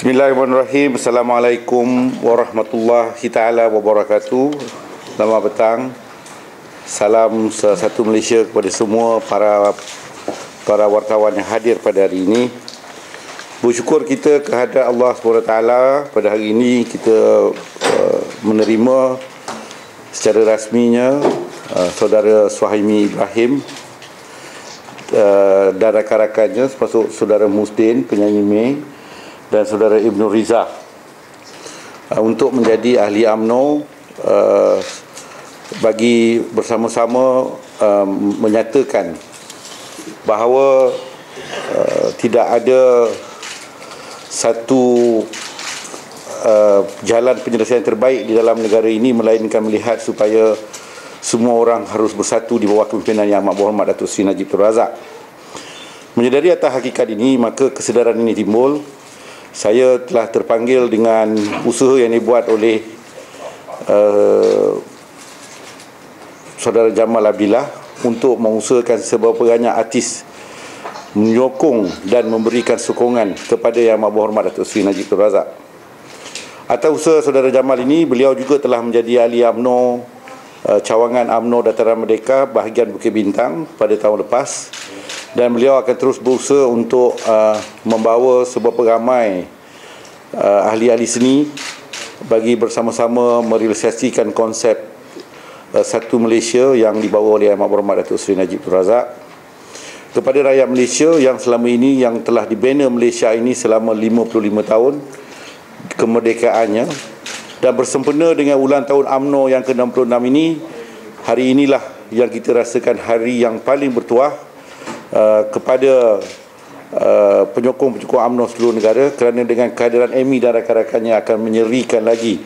Bismillahirrahmanirrahim. Assalamualaikum warahmatullahi taala wabarakatuh. Selamat petang. Salam satu Malaysia kepada semua para wartawan yang hadir pada hari ini. Bersyukur kita kehadrat Allah SWT. Pada hari ini kita menerima secara rasminya saudara Suhaimi Ibrahim dan rakan-rakannya, termasuk saudara Musdin, penyanyi Mei, dan saudara Ibnu Riza untuk menjadi ahli UMNO bagi bersama-sama menyatakan bahawa tidak ada satu jalan penyelesaian terbaik di dalam negara ini melainkan melihat supaya semua orang harus bersatu di bawah kepimpinan Yang Amat Berhormat Datuk Seri Najib Tun Razak. Menyedari atas hakikat ini, maka kesedaran ini timbul. Saya telah terpanggil dengan usaha yang dibuat oleh saudara Jamal Abdillah untuk mengusahakan seberapa banyak artis menyokong dan memberikan sokongan kepada Yang Amat Berhormat Datuk Seri Najib Tun Razak. Atas usaha saudara Jamal ini, beliau juga telah menjadi ahli UMNO, cawangan UMNO Dataran Merdeka bahagian Bukit Bintang pada tahun lepas. Dan beliau akan terus berusaha untuk membawa seberapa ramai ahli-ahli seni bagi bersama-sama merealisasikan konsep satu Malaysia yang dibawa oleh Yang Amat Berhormat Datuk Seri Najib Tun Razak. Kepada rakyat Malaysia yang selama ini, yang telah dibina Malaysia ini selama 55 tahun kemerdekaannya, dan bersempena dengan ulang tahun UMNO yang ke-66 ini, hari inilah yang kita rasakan hari yang paling bertuah kepada penyokong-penyokong UMNO seluruh negara, kerana dengan kehadiran Amy dan rakan-rakannya akan menyerikan lagi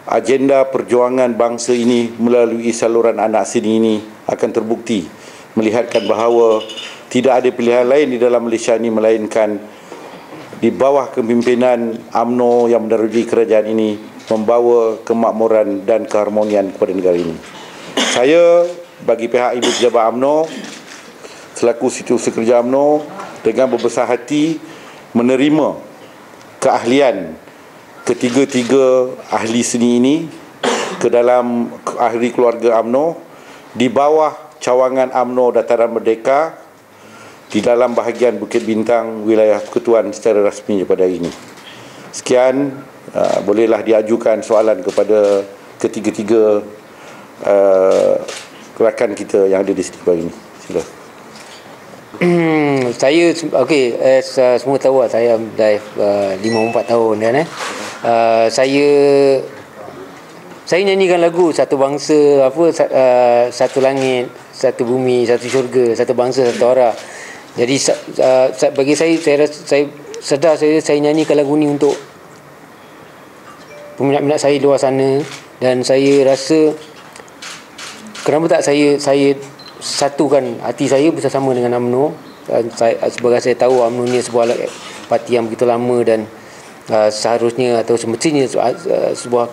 agenda perjuangan bangsa ini melalui saluran anak seni ini akan terbukti melihatkan bahawa tidak ada pilihan lain di dalam Malaysia ini melainkan di bawah kepimpinan UMNO yang menerusi kerajaan ini membawa kemakmuran dan keharmonian kepada negara ini. Saya bagi pihak Ibu Pejabat UMNO selaku Setiausaha Kerja UMNO dengan berbesar hati menerima keahlian ketiga-tiga ahli seni ini ke dalam ahli keluarga UMNO di bawah cawangan UMNO Dataran Merdeka di dalam bahagian Bukit Bintang, wilayah Persekutuan secara rasmi pada hari ini. Sekian, bolehlah diajukan soalan kepada ketiga-tiga rakan kita yang ada di sini pagi ini. Sila. Saya okey, semua tahu saya dah 54 tahun kan saya nyanyikan lagu Satu Bangsa, Satu Langit, Satu Bumi, Satu Syurga, Satu Bangsa, Satu Arah. Jadi bagi saya sedar saya nyanyikan lagu ni untuk peminat-peminat saya di luar sana, dan saya rasa kenapa tak saya satukan hati saya bersama dengan UMNO. Sebagai saya tahu UMNO ni sebuah parti yang begitu lama dan seharusnya atau semestinya sebuah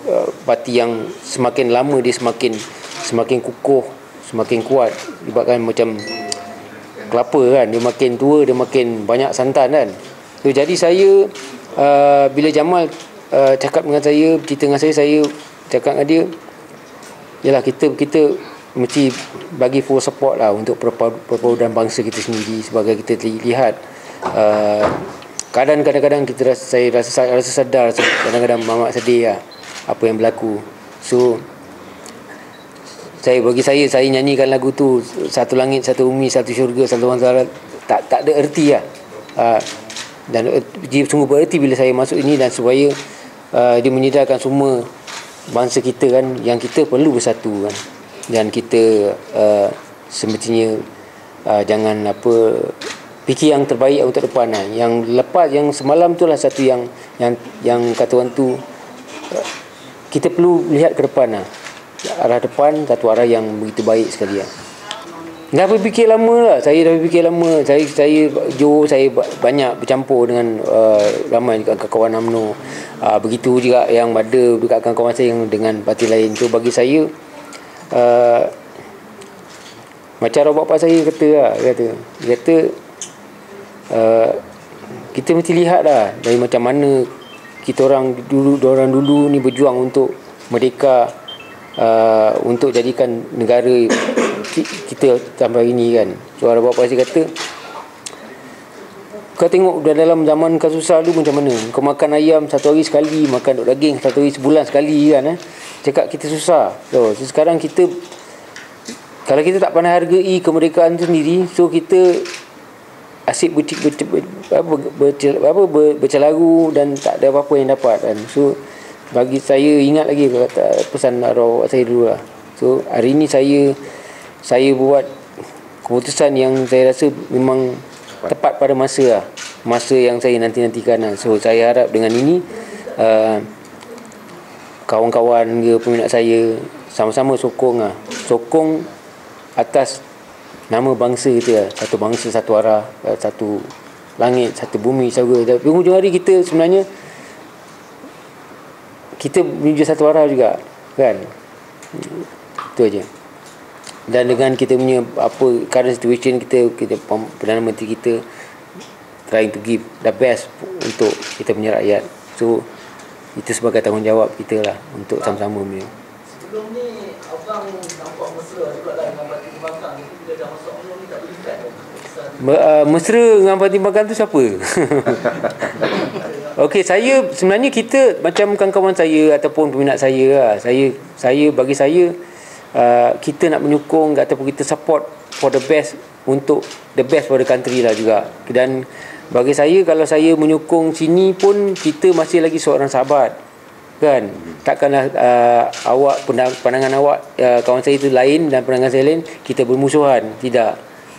parti yang semakin lama dia semakin kukuh, semakin kuat. Ibaratkan macam kelapa kan, dia makin tua dia makin banyak santan kan. So, jadi saya bila Jamal cakap dengan saya, bercerita dengan saya cakap dengan dia, yalah kita mesti bagi full support lah untuk perpaudan bangsa kita sendiri. Sebagai kita lihat kadang-kadang saya rasa sedar, kadang-kadang mamak sedih lah apa yang berlaku. So bagi saya nyanyikan lagu tu Satu Langit, Satu Bumi, Satu Syurga, Satu Bangsa, tak ada erti lah. Dan dia sungguh bererti bila saya masuk ini, dan supaya dia menyedarkan semua bangsa kita kan, yang kita perlu bersatu kan. Dan kita semestinya jangan fikir yang terbaik untuk depan lah. Yang lepas, yang semalam tu lah satu yang kata orang tu, kita perlu lihat ke depan lah. Arah depan, satu arah yang begitu baik sekali lah. Dah berfikir lama lah. Saya dah berfikir lama. Saya banyak bercampur dengan ramai kawan UMNO. Begitu juga yang ada dekat kawan-kawan saya yang dengan parti lain. So bagi saya macam arwah bapa saya kata lah, dia kata kita mesti lihat lah dari macam mana orang dulu ni berjuang untuk merdeka, untuk jadikan negara kita sampai ini kan. So ada bapa saya kata, kau tengok dalam zaman kau susah dulu macam mana, kau makan ayam satu hari sekali, makan daging satu hari sebulan sekali kan. Cakap kita susah. So sekarang kita, kalau kita tak pandai hargai kemerdekaan tu sendiri, so kita asyik bercelaru dan tak ada apa-apa yang dapat kan. So bagi saya, ingat lagi kata pesan arwah saya dulu lah. So hari ni saya buat keputusan yang saya rasa memang tepat pada masa lah, masa yang saya nantikan lah. So saya harap dengan ini kawan-kawan ke peminat saya sama-sama sokong atas nama bangsa kita lah. Satu bangsa, satu arah, satu langit, satu bumi, syurga. Tapi hujung hari kita sebenarnya kita menuju satu arah juga kan. Itu aja. Dan dengan kita punya current situation, kita Perdana Menteri kita trying to give the best untuk kita punya rakyat. So itu sebagai tanggungjawab kita lah untuk sama-sama punya. Sebelum ni abang nampak mesra juga lah dengan Bati Kembangkang ni, bila dah masuk UMNO ni tak berikan mesra dengan Bati Kembangkang tu siapa? Okey, saya sebenarnya, kita macam kawan-kawan saya ataupun peminat saya lah. Bagi saya kita nak menyokong ataupun kita support for the best, untuk the best for the country lah juga. Dan bagi saya, kalau saya menyokong sini pun, kita masih lagi seorang sahabat kan. Takkanlah pandangan awak, kawan saya itu lain dan pandangan saya lain, kita bermusuhan. Tidak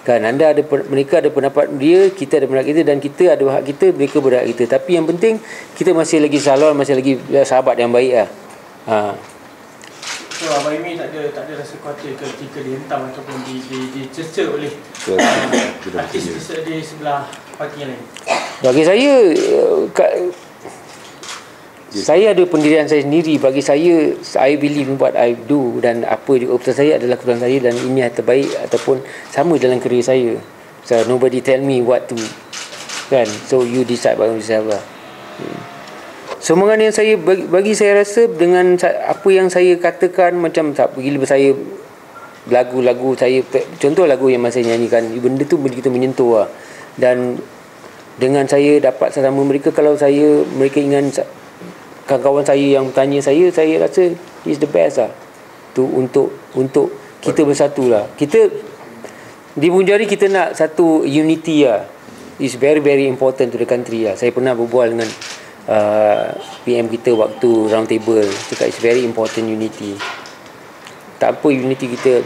kan. Mereka ada pendapat dia, kita ada pendapat kita, dan kita ada hak kita, mereka berhak kita. Tapi yang penting kita masih lagi salon, masih lagi sahabat yang baik lah. So Abang Amy tak ada rasa khawatir ke jika dihentam ataupun dicerca oleh artis di sebelah parti yang lain? Bagi saya, saya ada pendirian saya sendiri. Bagi saya, I believe in what I do, dan apa juga keputusan saya adalah keputusan saya, dan ini yang terbaik ataupun sama dalam kerjaya saya. So nobody tell me what to kan. So you decide by yourself lah. Semangat yang saya bagi saya rasa dengan apa yang saya katakan, macam bila saya lagu-lagu saya, contoh lagu yang saya nyanyikan, benda tu begitu menyentuh lah. Dan dengan saya dapat sesama mereka, kalau mereka ingin, kawan-kawan saya yang tanya saya rasa is the best lah tu, untuk kita bersatu lah. Kita di Punjari, kita nak satu unity lah. Is very very important to the country lah. Saya pernah berbual dengan PM kita waktu round table, cakap it's very important unity. Tak apa unity kita.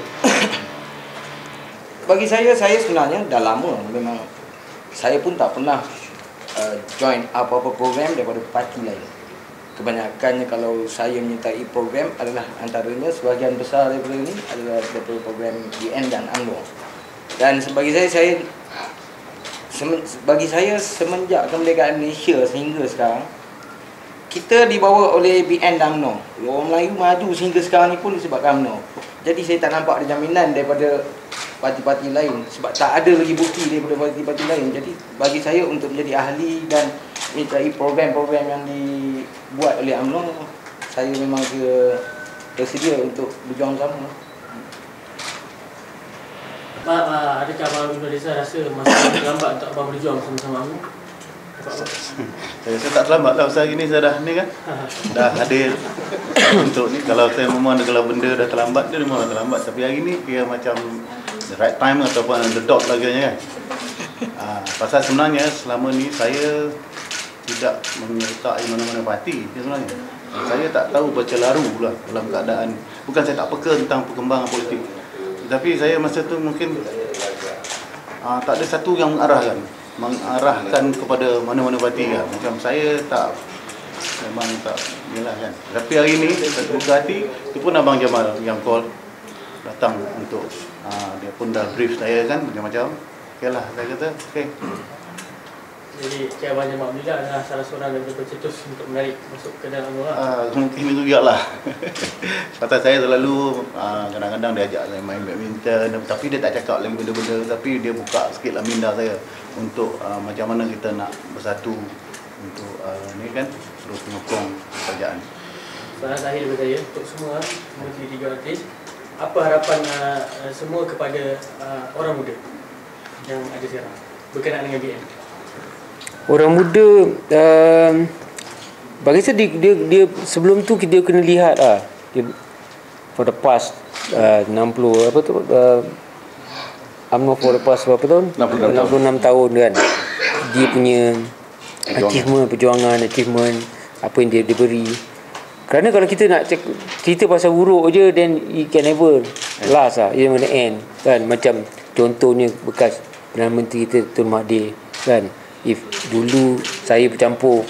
Bagi saya sebenarnya dah lama memang saya pun tak pernah join apa-apa program daripada parti lain. Kebanyakannya kalau saya menyertai program adalah antaranya sebahagian besar daripada ini adalah daripada program UN dan UMNO. Dan bagi saya semenjak kemerdekaan Malaysia sehingga sekarang, kita dibawa oleh BN dan UMNO. Orang Melayu maju sehingga sekarang ni pun disebabkan UMNO. Jadi saya tak nampak ada jaminan daripada parti-parti lain, sebab tak ada lagi bukti daripada parti-parti lain. Jadi bagi saya, untuk menjadi ahli dan menyertai program-program yang dibuat oleh UMNO, saya memang bersedia untuk berjuang sama. Adakah Abang Reza rasa masa yang terlambat untuk Abang berjuang sama-sama UMNO? Saya tak terlambat lah, pasal hari ni saya dah ni kan, dah hadir untuk ni. Kalau saya memang kalau benda dah terlambat, dia memang dah terlambat. Tapi hari ni kira macam the right time ataupun the dot lagi kan. Pasal sebenarnya selama ni saya tidak menyertai mana-mana parti sebenarnya. Saya tak tahu bercelaru lah dalam keadaan, bukan saya tak peka tentang perkembangan politik, tapi saya masa tu mungkin tak ada satu yang mengarahkan kepada mana-mana parti kan. Macam saya memang tak inilah kan. Tapi hari ni saya terbuka hati, itu pun Abang Jamal yang call datang untuk dia pun dah brief saya kan macam-macam. Okeylah, saya kata okey. Jadi Cik Abang Jamal Abdillah adalah salah seorang yang bercetus untuk menarik masuk ke dalam UMNO. Mungkin juga lah. Pasal saya selalu kadang-kadang dia ajak saya main badminton, tapi dia tak cakap lain benda-benda, tapi dia buka sikit lah minda saya untuk macam mana kita nak bersatu untuk ni kan. terus menyokong kerajaan. Soalan terakhir daripada saya untuk semua tiga artis, apa harapan semua kepada orang muda yang ada sekarang berkenaan dengan BN? Orang muda, bagi saya dia sebelum tu dia kena lihat dia, for the past 60 apa tu UMNO for the past berapa tahun? 66 tahun kan. Dia punya perjuangan apa yang dia beri. Kerana kalau kita nak cerita pasal buruk je, then it can never last it will end kan. Macam contohnya bekas Perdana Menteri kita Tun Mahathir kan. If dulu saya bercampur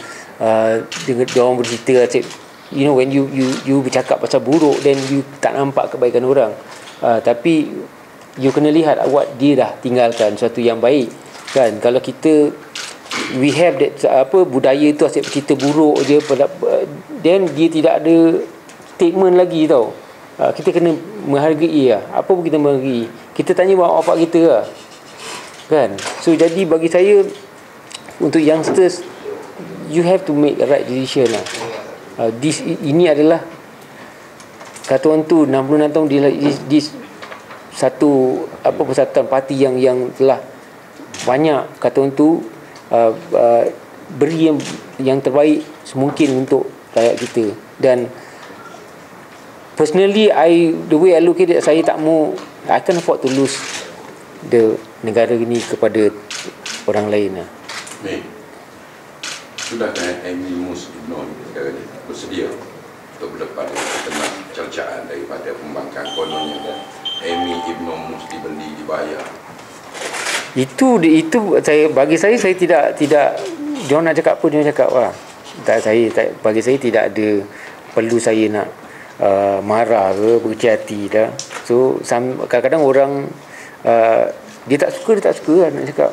dengan dia orang bercerita, you know, when you bercakap pasal buruk, then you tak nampak kebaikan orang. Tapi you kena lihat what dia dah tinggalkan, sesuatu yang baik kan. Kalau kita we have that budaya tu asyik cerita buruk je, then dia tidak ada statement lagi tau. Kita kena menghargai apa pun kita menghargai. Kita tanya mak bapak kita kan. So jadi bagi saya, untuk youngsters, you have to make a right decision ini adalah kata orang tu 66 tahun di satu persatuan parti yang telah banyak kata orang tu beri yang terbaik semungkin untuk rakyat kita. Dan personally, the way I look at it, saya tak mau, I can't afford to lose the negara ini kepada orang lain Sudahkah Amy Mus Ibn sekarang ini bersedia untuk berdepan dengan tengah cercaan daripada pembangkang kononnya dan Amy Ibn Mus dibayar? Itu bagi saya tidak dia nak cakap apa dia cakap bagi saya tidak ada perlu saya nak marah ke berkecil hati dah. So kadang-kadang orang dia tak suka nak cakap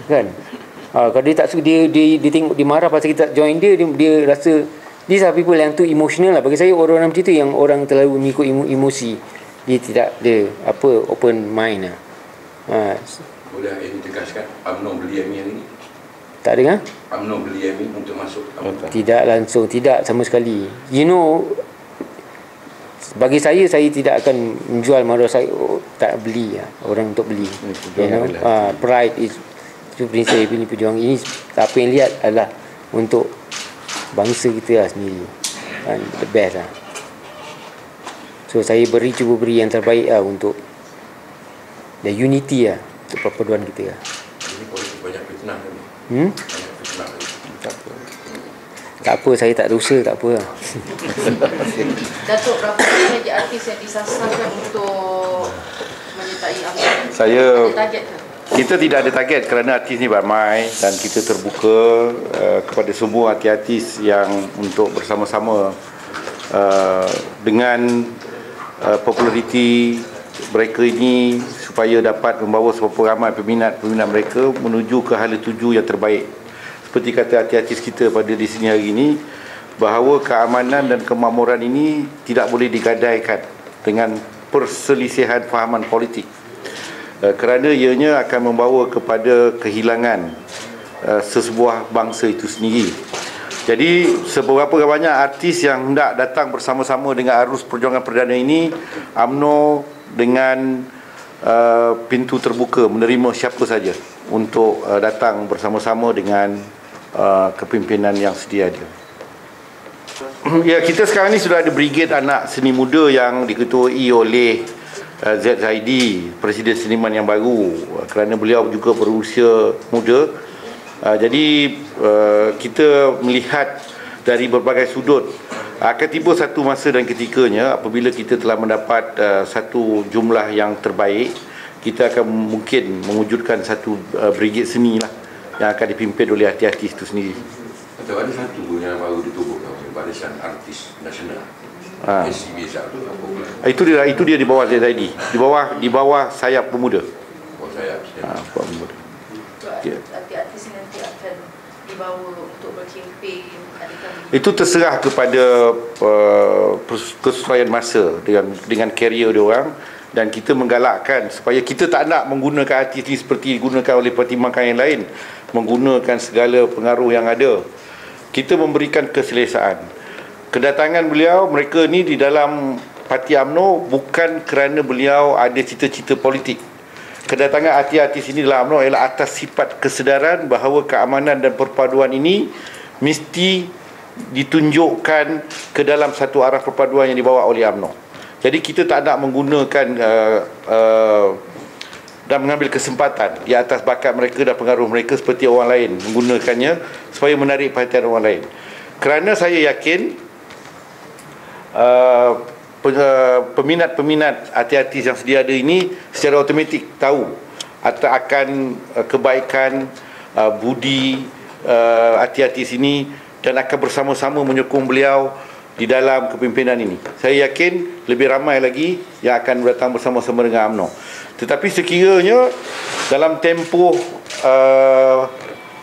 kan. Kalau dia tak suka, dia tengok dia marah pasal kita tak join dia rasa these are people yang tu emotional lah. Bagi saya orang macam tu yang orang terlalu mengikut emosi. Dia tidak open mind lah. Boleh Amy tegaskan UMNO beli Amy hari ni? Tak dengar? UMNO beli Amy untuk masuk UMNO? Tidak langsung, tidak sama sekali. You know, bagi saya tidak akan menjual maruah saya, tak beli orang untuk beli. You know, pride is itu prinsip ini perjuangan ini. Apa yang lihat adalah untuk bangsa kita sendiri, the best So saya cuba beri yang terbaik untuk the unity untuk perpaduan kita Ini politik banyak fitnah kan? Banyak fitnah tak apa, saya tak dosa, tak apa Datuk, berapa sahaja artis yang disasarkan untuk menyertai UMNO? Ada target ke? Kita tidak ada target kerana artis ni ramai dan kita terbuka kepada semua artis yang untuk bersama-sama dengan populariti mereka ini supaya dapat membawa seberapa ramai peminat mereka menuju ke hala tuju yang terbaik. Seperti kata artis kita pada di sini hari ini, bahawa keamanan dan kemakmuran ini tidak boleh digadaikan dengan perselisihan fahaman politik. Kerana ianya akan membawa kepada kehilangan sesebuah bangsa itu sendiri. Jadi seberapa banyak artis yang hendak datang bersama-sama dengan arus perjuangan perdana ini, UMNO dengan pintu terbuka menerima siapa saja untuk datang bersama-sama dengan kepimpinan yang sedia ada. Ya, kita sekarang ni sudah ada brigade anak seni muda yang diketuai oleh Z. Zaidi, Presiden Seniman yang baru, kerana beliau juga berusia muda. Jadi kita melihat dari berbagai sudut. Akan tiba satu masa dan ketikanya apabila kita telah mendapat satu jumlah yang terbaik, kita akan mungkin mewujudkan satu brigade seni lah yang akan dipimpin oleh artis-artis itu sendiri. Atau ada satu yang baru ditubuhkan oleh Barisan Artis Nasional. SCB satu apa? Itu dia di bawah ZID, di bawah sayap pemuda. Sayap pemuda. Artis nanti akan dibawa untuk berkempen. Itu terserah kepada kesesuaian masa dengan karier dia orang, dan kita menggalakkan supaya kita tak nak menggunakan artis ini seperti digunakan oleh pertimbangan yang lain, menggunakan segala pengaruh yang ada kita memberikan keselesaan. Kedatangan beliau, mereka ni di dalam Parti UMNO bukan kerana beliau ada cita-cita politik. Kedatangan artis-artis ini dalam UMNO ialah atas sifat kesedaran bahawa keamanan dan perpaduan ini mesti ditunjukkan ke dalam satu arah perpaduan yang dibawa oleh UMNO. Jadi kita tak nak menggunakan dan mengambil kesempatan di atas bakat mereka dan pengaruh mereka seperti orang lain menggunakannya supaya menarik perhatian orang lain. Kerana saya yakin peminat-peminat artis-artis yang sedia ada ini secara automatik tahu akan kebaikan budi artis-artis ini dan akan bersama-sama menyokong beliau di dalam kepimpinan ini. Saya yakin lebih ramai lagi yang akan datang bersama-sama dengan UMNO. Tetapi sekiranya dalam tempoh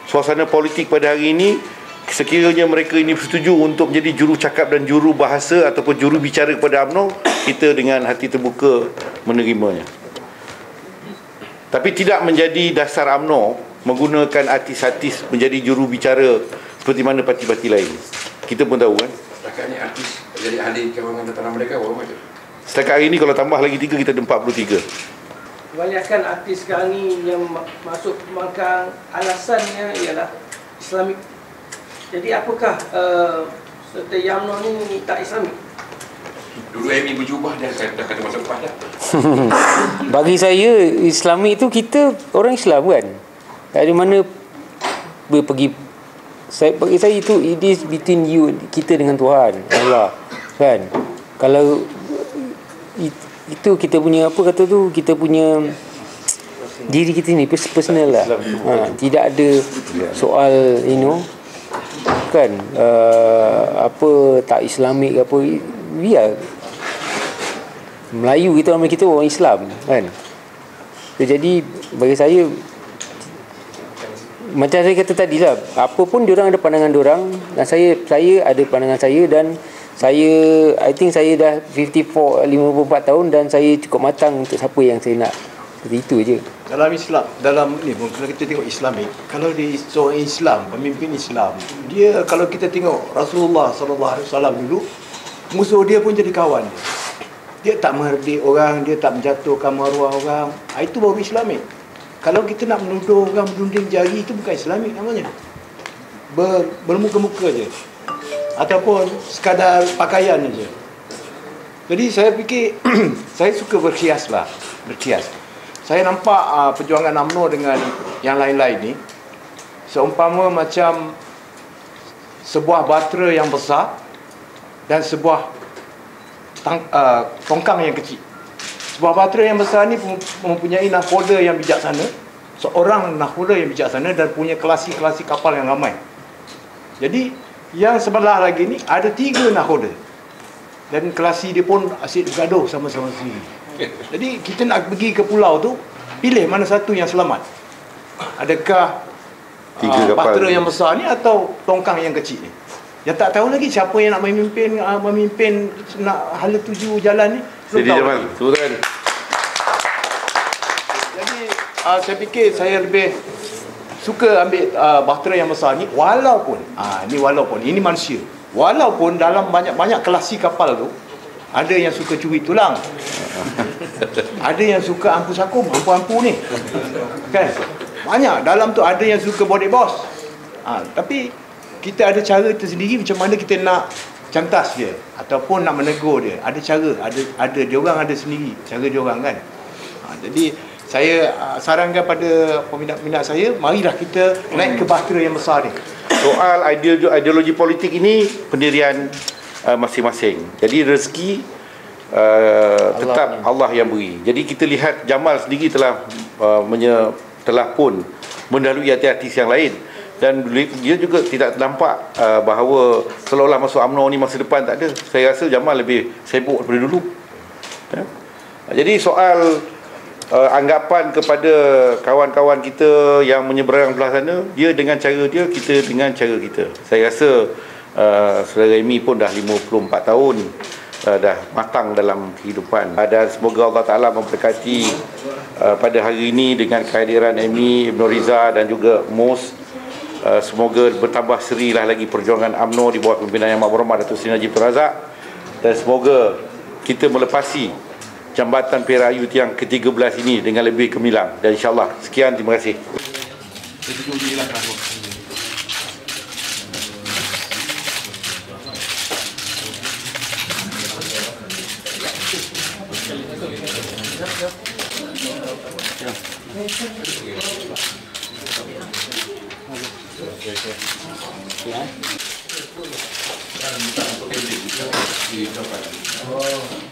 suasana politik pada hari ini, sekiranya mereka ini bersetuju untuk menjadi juru cakap dan juru bahasa ataupun juru bicara kepada UMNO, kita dengan hati terbuka menerimanya. Tapi tidak menjadi dasar UMNO menggunakan artis-artis menjadi juru bicara seperti mana parti-parti lain. Kita pun tahu kan. Setakat ni artis jadi ahli kewangan dataran mereka berapa macam? Setakat hari ini kalau tambah lagi 3, kita ada 43. Kebanyakan artis sekarang ni yang masuk pembangkang alasannya ialah Islamik. Jadi apakah serta UMNO ni tak Islamik? Dulu Amy berjubah dan saya dah kata masa lepas dah. Bagi saya Islamik tu kita orang Islam kan. Dari mana pergi, bagi saya itu it is between you, kita dengan Tuhan Allah kan. Kalau itu kita punya apa kata tu, kita punya diri kita ni personal lah. Tidak ada soal kan apa tak Islamik apa, biar Melayu kita, nama kita orang Islam kan. Jadi bagi saya macam saya kata tadi lah, apa pun diorang ada pandangan diorang dan saya ada pandangan saya, dan saya I think saya dah 54 tahun dan saya cukup matang untuk siapa yang saya nak. Seperti itu je. Dalam Islam, dalam ni pun kalau kita tengok Islamik, kalau di seorang Islam, pemimpin Islam, dia kalau kita tengok Rasulullah SAW dulu, musuh dia pun jadi kawan dia. Dia tak menghardik orang, dia tak menjatuhkan maruah orang. Itu baru Islamik. Kalau kita nak menuduh orang berunding jari, itu bukan Islamik namanya. Bermuka-muka je. Ataupun sekadar pakaian je. Jadi saya fikir saya suka berkias. Saya nampak perjuangan UMNO dengan yang lain-lain ni seumpama macam sebuah batera yang besar dan sebuah tongkang yang kecil. Sebuah batera yang besar ni mempunyai nahkoda yang bijaksana, seorang nahkoda yang bijaksana dan punya kelasi-kelasi kapal yang ramai. Jadi yang sebelah lagi ni ada 3 nahkoda dan kelasi dia pun asyik bergaduh sama-sama sendiri. Jadi kita nak pergi ke pulau tu, pilih mana satu yang selamat. Adakah batera yang besar ni atau tongkang yang kecil ni? Yang tak tahu lagi siapa yang nak memimpin nak hala tuju jalan ni. Sidi Jamal, sebutkan. Jadi saya fikir saya lebih suka ambil bahtera yang besar ni, walaupun ini manusia, walaupun dalam banyak kelasi kapal tu ada yang suka curi tulang, ada yang suka ampu-sakum, ampu-ampu ni kan, banyak dalam tu ada yang suka body boss. Tapi kita ada cara tersendiri macam mana kita nak cantas dia ataupun nak menegur dia. Ada cara, ada dia orang ada sendiri cara dia orang kan. Jadi saya sarankan pada peminat-peminat saya, marilah kita naik ke bahtera yang besar ni. Soal ideologi politik ini pendirian masing-masing. Jadi rezeki tetap Allah yang beri. Jadi kita lihat Jamal sendiri telah pun mendahului artis-artis yang lain, dan dia juga tidak nampak bahawa seolah-olah masuk UMNO ni masa depan tak ada. Saya rasa Jamal lebih sibuk daripada dulu ya? Jadi soal anggapan kepada kawan-kawan kita yang menyeberang belah sana, dia dengan cara dia, kita dengan cara kita. Saya rasa saudara Amy pun dah 54 tahun, dah matang dalam kehidupan, dan semoga Allah Ta'ala memberkati pada hari ini dengan kehadiran Amy, Ibn Riza dan juga Mus, Semoga bertambah serilah lagi perjuangan UMNO di bawah pimpinan Yang Berhormat Datuk Seri Najib Tun Razak, dan semoga kita melepasi jambatan Perak Ayu yang ke-13 ini dengan lebih gemilang. Dan insyaAllah, sekian, terima kasih. Di tempat.